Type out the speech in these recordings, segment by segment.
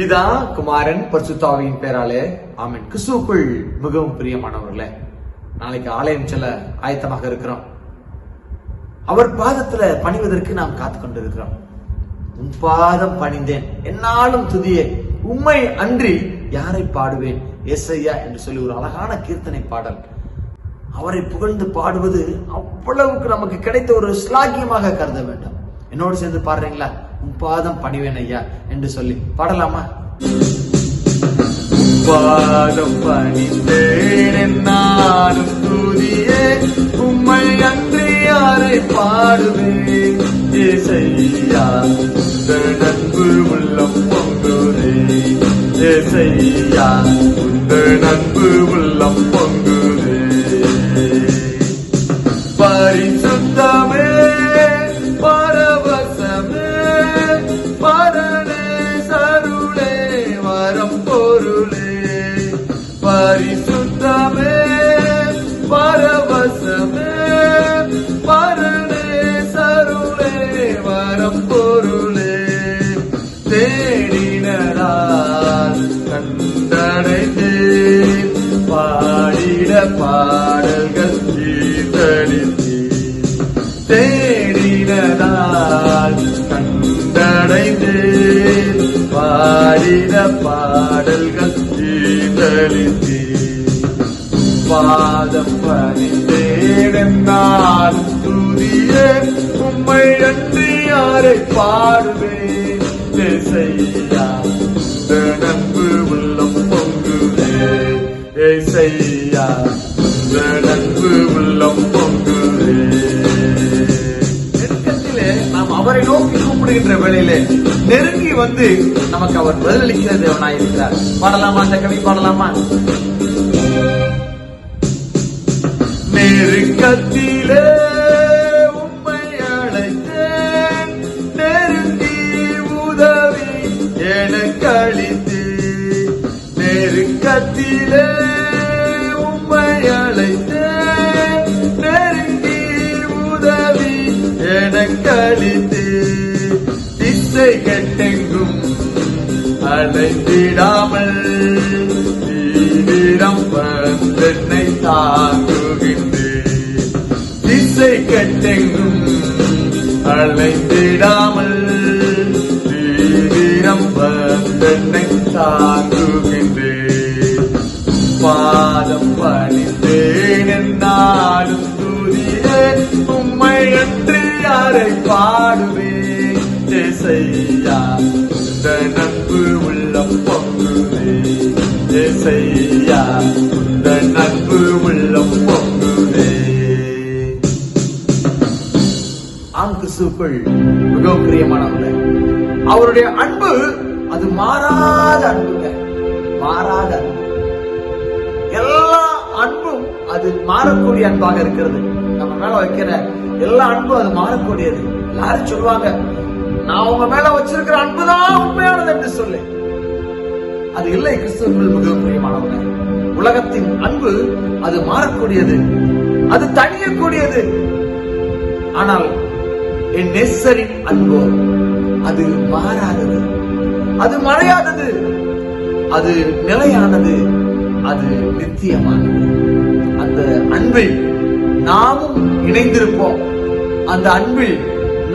பிதா, குமாரன், பரிசுத்த ஆவியின் பெயராலே ஆமென். கிறிஸ்துவுக்குள் மிகவும் பிரியமானவர்களே, நாளைக்கு ஆலயம் செல்ல ஆயத்தமாக இருக்கிறோம். அவர் பாதத்துல பணிவதற்கு நாம் காத்து கொண்டிருக்கிறோம். உன் பாதம் பணிந்தேன், என்னாலும் துதியே, உம்மை அன்றி யாரை பாடுவேன் ஏசையா என்று சொல்லி ஒரு அழகான கீர்த்தனை பாடல். அவரை புகழ்ந்து பாடுவது அவ்வளவுக்கு நமக்கு கிடைத்த ஒரு ஸ்லாகியமாக கருத வேண்டும். என்னோடு சேர்ந்து பாடுறீங்களா? உன் பாதம் பணிவேன் ஐயா என்று சொல்லி பாடலாமா? பாதம் பணிந்தேன் என்னாலும் துதியே, உம்மை அன்றி யாரை பாடுவேன் ஏசையா, உந்தன் அன்பு உள்ளம் பொங்குதே ஏசையா, உந்தன் அன்பு உள்ளம் பொங்குதே. பரிசுத்தமே பரவசமே பரனே சருளே வரம் பொருளே, பரிசுத்தமே பரவசமே பரனே சருளே வரம் பொருளே. தேடினரால் கண்டடைந்தேன், பாடிட பாடல்கள் கீர்த்தனித்தேன். தேடினதால் கண்டடைந்தேன், பாடிட பாடல்கள் கீர்த்தனித்தேன். பாதம் பணிந்தேன் என்னாலும் துதியே, உம்மை அன்றி யாரை பாடுவேன் ஏசையா, உந்தன் அன்பு உள்ளம் பொங்குதே ஏசையா, உந்தன் அன்பு உள்ளம் பொங்குதே. நெருக்கத்திலே நாம் அவரை நோக்கி கூப்பிடுகின்ற வேளையிலே நெருங்கி வந்து நமக்கு அவர் பதிலளிக்கிற தேவனாயிருக்கிறார். பாடலாமா? அந்த கவி பாடலாமா? நெருக்கத்திலே உம்மை அழைத்தேன், நெருங்கி உதவி எனக்கு அளித்தேன். நெருக்கத்திலே உம்மை அழைத்தேன், நெருங்கி உதவி எனக்கு அளித்தேன். திசை கெட்டெங்கும் அலைந்திடாமல் தீவிரம் வந்தென்னை தாங்குகின்றேன். திசை கெட்டெங்கும் அலைந்திடாமல் தீவிரம் வந்தென்னை தாங்குகின்றேன். பாதம் பணிந்தேன் என்னாலும் துதியே, உம்மை அன்றி யாரை பாடுவேன் ஏசையா, உந்தன் அன்பு உள்ளம் பொங்குதே ஏசையா, உந்தன் அன்பு உள்ளம் பொங்குதே. ஆம், கிறிஸ்துவுக்குள் மிகவும் பிரியமானவர்களே, அவருடைய அன்பு அது மாறாத அன்புங்க, மாறாத அன்பு. எல்லா அன்பும் அது மாறக்கூடிய அன்பாக இருக்கிறது. நம்ம மேல வைக்கிற எல்லா அன்பும் அது மாறக்கூடியது. எல்லாரும் சொல்லுவாங்க, நான் உங்க மேல வச்சிருக்கிற அன்புதான் உண்மையானது என்று சொல்லி. அது இல்லை. கிறிஸ்துவுக்குள் மிகவும் பிரியமானவங்க, உலகத்தின் அன்பு அது மாறக்கூடியது, அது தணியக்கூடியது. ஆனால் என் நேசரின் அன்போ அது மாறாதது, அது மறையாதது, அது நிலையானது, அது நித்தியமானது. அந்த அன்பில் நாமும் இணைந்திருப்போம், அந்த அன்பில்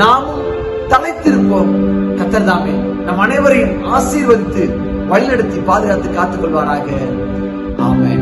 நாமும் தலைத்திருப்போம். கர்த்தர் தாமே நம் அனைவரையும் ஆசீர்வதித்து வழிநடத்தி பாதுகாத்து காத்துக் கொள்வாராக. ஆமென்.